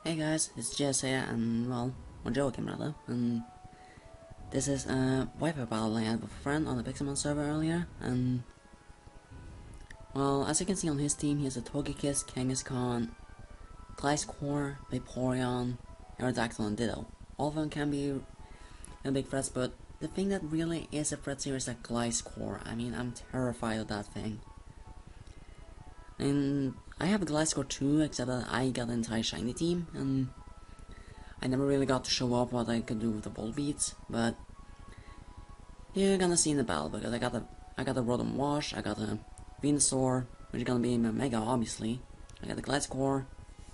Hey guys, it's Jess here, and well, or Joakim rather, and this is a Wifi battle I had with a friend on the Pixelmon server earlier, and well, as you can see on his team, he has a Togekiss, Kangaskhan, Gliscor, Vaporeon, Aerodactyl, and Ditto. All of them can be big threats, but the thing that really is a threat here is that Gliscor. I mean, I'm terrified of that thing. And I have a Gliscor too, except that I got the entire shiny team, and I never really got to show off what I could do with the Volbeats, but you're gonna see in the battle, because I got the Rotom Wash, I got the Venusaur, which is gonna be my Mega obviously, I got the Gliscor,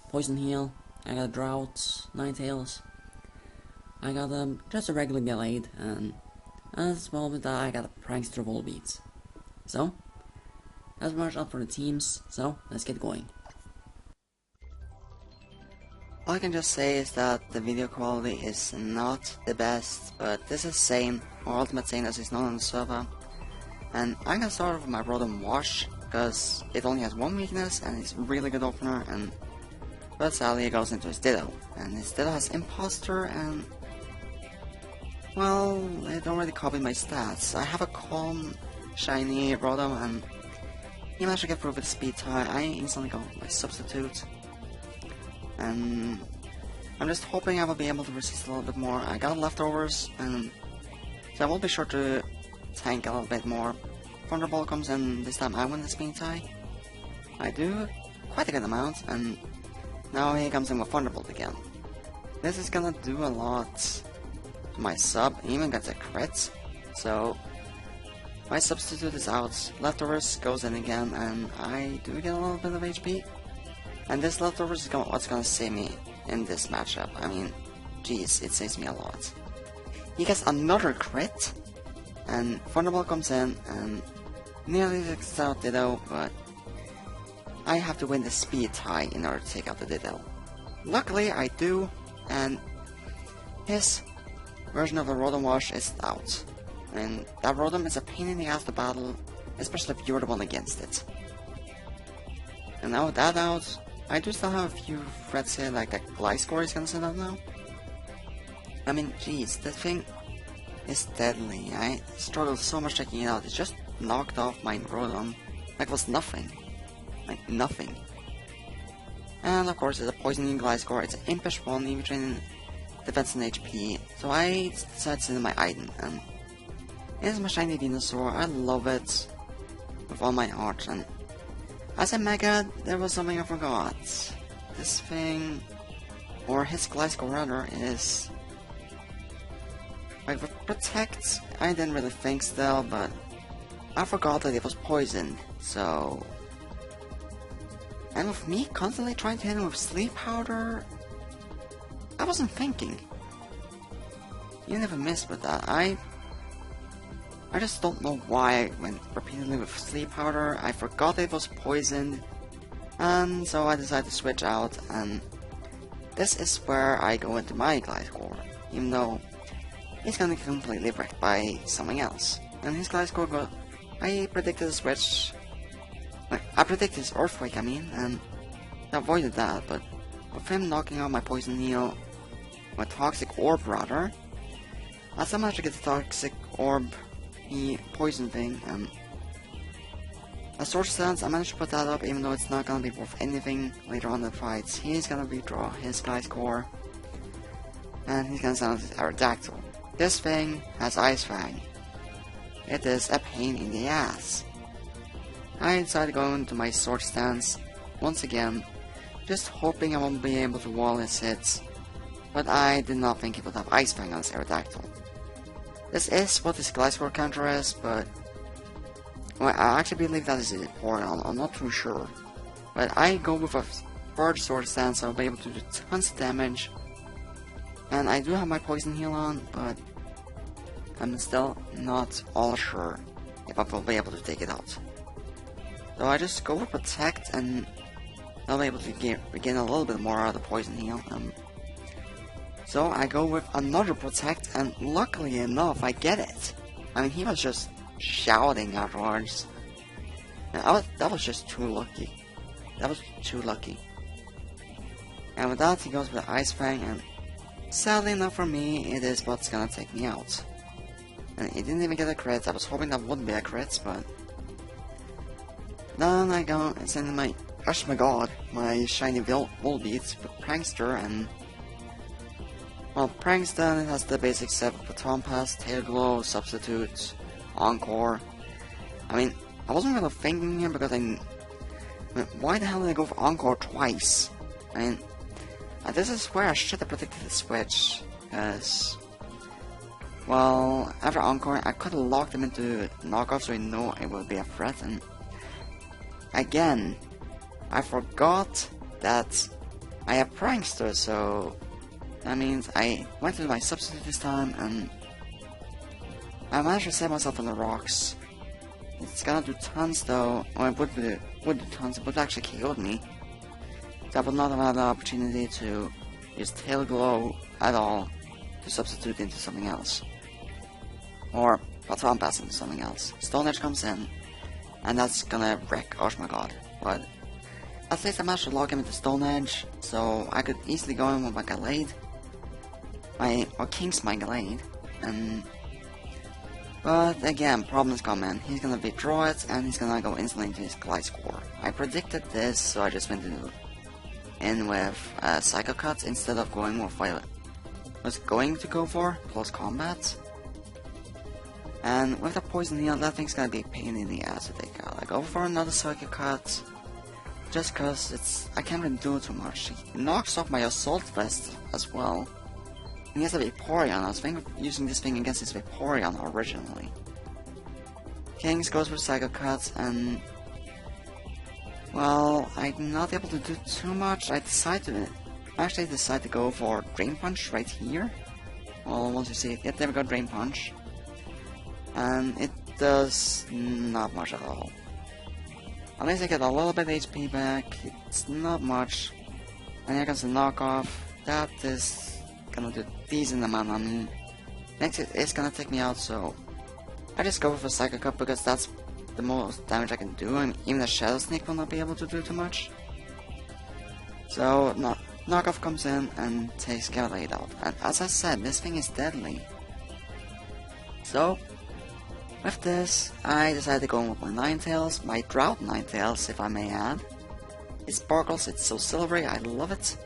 Poison Heal, I got a Drought, Ninetales, I got just a regular Gallade, and as well with that I got a Prankster Volbeats. So, that's much up for the teams, so let's get going. All I can just say is that the video quality is not the best, but this is Zane, or Ultimate Zane as he's known on the server. And I'm gonna start with my Rotom Wash, because it only has one weakness and it's a really good opener, but sadly it goes into his Ditto. And his Ditto has Imposter and, well, it already copied my stats. I have a Calm, Shiny Rotom, and he managed to get through with Speed tie. I instantly got my Substitute. And I'm just hoping I will be able to resist a little bit more. I got leftovers, and so I will be sure to tank a little bit more. Thunderbolt comes in, this time I win the speed tie. I do quite a good amount, and now he comes in with Thunderbolt again. This is gonna do a lot to my sub, even gets a crit, so my substitute is out. Leftovers goes in again, and I do get a little bit of HP. And this leftovers is what's gonna save me in this matchup. I mean, geez, it saves me a lot. He gets another crit, and Thunderbolt comes in and nearly takes out Ditto, but I have to win the speed tie in order to take out the Ditto. Luckily, I do, and his version of the Rotom Wash is out. And that Rotom is a pain in the ass to battle, especially if you're the one against it. And now with that out, I do still have a few threats here, like that Gliscor is gonna send out now. I mean, jeez, that thing is deadly. I struggled so much taking it out. It just knocked off my Rotom like it was nothing. Like nothing. And of course, it's a Poisoning Gliscor. It's an Impish 1, even training defense and HP. So I decided to send in my item, and it is my shiny Venusaur. I love it with all my heart, and as a Mega, there was something I forgot. This thing, or his Gliscor rather, is like with Protect. I didn't really think still, but I forgot that it was poisoned. So, and with me constantly trying to hit him with Sleep Powder, I wasn't thinking. You never missed with that. I just don't know why I went repeatedly with Sleep Powder. I forgot it was poisoned, and so I decided to switch out, and this is where I go into my Gliscor, even though he's gonna get completely wrecked by something else. And his Gliscor I predicted a switch, like, I predicted his Earthquake, and I avoided that, but with him knocking out my Poison Heal, my Toxic Orb rather, I still managed to get the Toxic Orb poison thing, and a Swords Dance, I managed to put that up even though it's not gonna be worth anything later on in the fights. He's gonna redraw his Gliscor, and he's gonna send out his Aerodactyl. This thing has Ice Fang. It is a pain in the ass. I decided to go into my Swords Stance once again, just hoping I won't be able to wall his hits, but I did not think he would have Ice Fang on his Aerodactyl. This is what his Gliscor counter is, but well, I actually believe that is it, or I'm not too sure. But I go with a third Sword Stance, so I'll be able to do tons of damage. And I do have my Poison Heal on, but I'm still not all sure if I will be able to take it out. So I just go with Protect, and I'll be able to regain a little bit more out of the Poison Heal. So I go with another Protect, and luckily enough, I get it. I mean, he was just shouting afterwards. And that was just too lucky. That was too lucky. And with that, he goes with the Ice Fang, and sadly enough for me, it is what's gonna take me out. And he didn't even get a crit. I was hoping that would be a crit, but then I go and send my, oh my god, my shiny Volbeat with Prankster, and well, Prankster has the basic set of Baton Pass, Tail Glow, Substitute, Encore. I mean, I wasn't really thinking here because why the hell did I go for Encore twice? I mean, this is where I should have predicted the switch, because, well, after Encore, I could have locked him into knockoff so he knew it would be a threat, and again, I forgot that I have Prankster, so that means I went to my substitute this time, and I managed to save myself on the rocks. It's gonna do tons though, or it would do tons, it would actually KO'd me. So I would not have had the opportunity to use Tail Glow at all to substitute into something else. Or Baton Pass into something else. Stone Edge comes in, and that's gonna wreck, oh my god. But at least I managed to lock him into Stone Edge, so I could easily go in with my Gallade. Or King's my Gallade, and but again, problems come in. He's gonna withdraw it, and he's gonna go instantly into his Gliscor. I predicted this, so I just went in with Psycho Cut instead of going with what I was going to go for, Close Combat. And with the Poison Heal, that thing's gonna be a pain in the ass to take out. I go for another Psycho Cut, just cause I can't really do too much. He knocks off my Assault Vest as well. He has a Vaporeon. I was thinking of using this thing against his Vaporeon originally. Kings goes for Psycho Cut, and well, I'm not able to do too much. I actually decide to go for Drain Punch right here. Well, once you see it, yeah, there we go, Drain Punch. And it does not much at all. Unless I get a little bit HP back, it's not much. And here comes the knockoff. That is gonna do a decent amount on me. Next it's gonna take me out, so I just go for Psycho Cut because that's the most damage I can do. I mean, even the Shadow Sneak will not be able to do too much. So knockoff comes in and takes Gallade out. And as I said, this thing is deadly. So with this, I decided to go in with my Ninetales, my Drought Ninetales, if I may add. It sparkles, it's so silvery, I love it.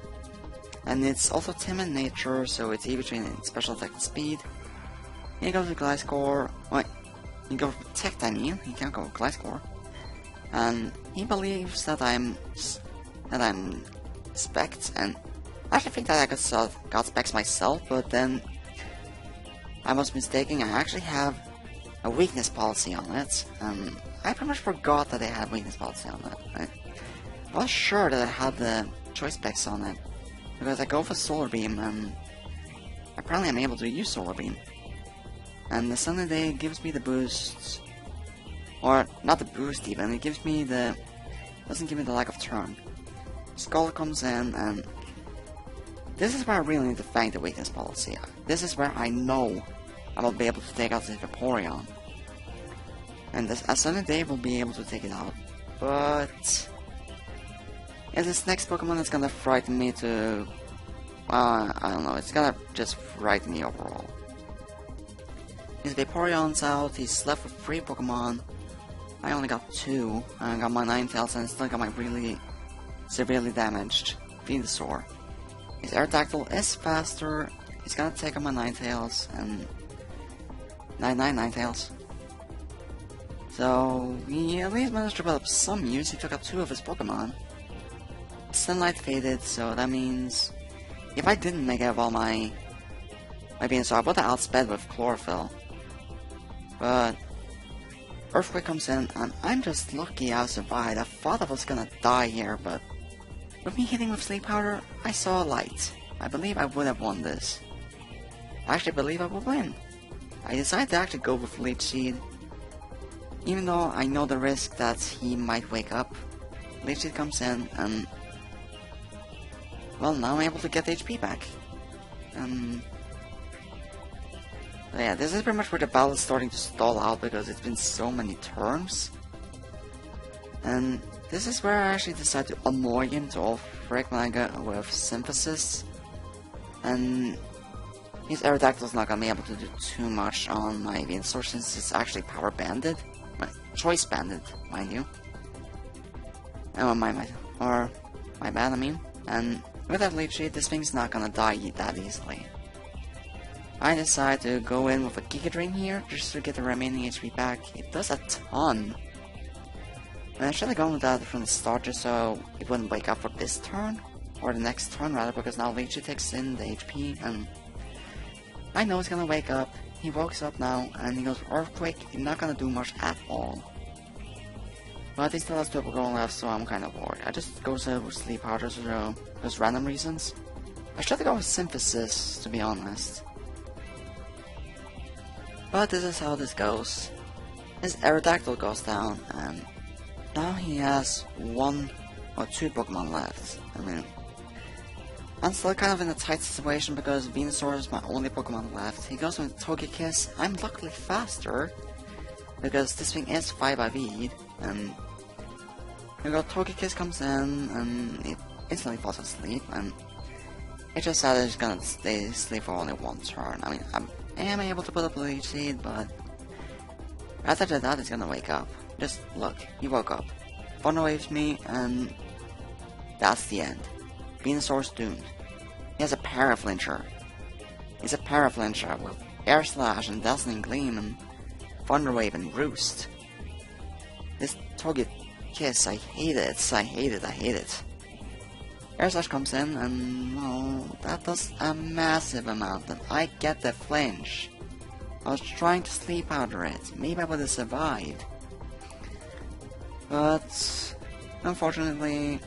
And it's also timid in nature, so it's even between special attack and speed. He goes with Gliscor. Wait, he goes with Protect, I mean. He can't go with Gliscor. And he believes that I'm Specs, and I actually think that I got Specs myself, but then I was mistaken. I actually have a weakness policy on it, and I pretty much forgot that I had weakness policy on it. I was sure that I had the choice specs on it, because I go for Solar Beam, and apparently I'm able to use Solar Beam. And the Sunny Day gives me the boost, or not the boost even, it gives me the, doesn't give me the lack of turn. Skull comes in, and this is where I really need to thank the weakness policy. This is where I know I will be able to take out the Vaporeon. And this Sunny Day will be able to take it out. But if this next Pokemon is gonna frighten me to, I don't know, it's gonna just frighten me overall. His Vaporeon's out, he's left with 3 Pokemon. I only got 2. I got my Ninetales and I still got my really severely damaged Venusaur. His Aerodactyl is faster, he's gonna take on my Ninetales and 99 Ninetales. So he at least managed to develop some use. He took out 2 of his Pokemon. Sunlight faded, so that means if I didn't make out all my Venusaur, I would have outsped with Chlorophyll. But Earthquake comes in, and I'm just lucky I survived. I thought I was gonna die here, but with me hitting with Sleep Powder, I saw a light. I believe I would have won this. I actually believe I would win. I decided to actually go with Leech Seed, even though I know the risk that he might wake up. Leech Seed comes in, and well, now I'm able to get HP back. So yeah, this is pretty much where the battle is starting to stall out because it's been so many turns. And this is where I actually decide to annoy him to all frick when I go with Synthesis. And his Aerodactyl's not gonna be able to do too much on my Venusaur since it's actually power banded. Choice banded, mind you. Oh, my bad, I mean. And with that lead sheet, this thing's not gonna die that easily. I decide to go in with a Giga Drain here, just to get the remaining HP back. It does a ton. And I should have gone with that from the start just so it wouldn't wake up for this turn. Or the next turn rather, because now lead sheet takes in the HP, and I know it's gonna wake up. He wakes up now, and he goes Earthquake. He's not gonna do much at all. But he still has 2 Pokemon left, so I'm kind of worried. I just go to Sleep Powder for those random reasons. I should have gone with Synthesis, to be honest. But this is how this goes. His Aerodactyl goes down, and now he has 1 or 2 Pokemon left. I mean, I'm still kind of in a tight situation because Venusaur is my only Pokemon left. He goes with Togekiss. I'm luckily faster because this thing is 5 IV, and you got Togekiss comes in and it instantly falls asleep, and it's just sad it's gonna stay asleep for only 1 turn. I mean, I am able to put up a lead seed, but after that it's gonna wake up. Just look, he woke up, Thunder Waves me, and that's the end. Venusaur's doomed. He has a Paraflincher. He's a Paraflincher with Air Slash and Dazzling Gleam and Thunder Wave and Roost. This Togekiss, I hate it, I hate it. Air Slash comes in and, well, that does a massive amount, and I get the flinch. I was trying to Sleep Powder it, maybe I would have survived. But, unfortunately,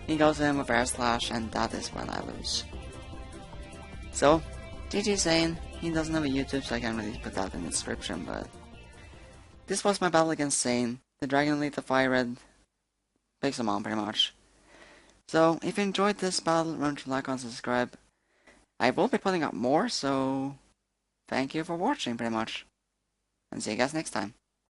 he goes in with Air Slash, and that is when I lose. So, GG Zane. He doesn't have a YouTube, so I can't really put that in the description, but this was my battle against Zane. The Dragon Elite, the Fire Red, picks him on pretty much. So, if you enjoyed this battle, remember to like and subscribe. I will be putting up more, so thank you for watching pretty much. And see you guys next time.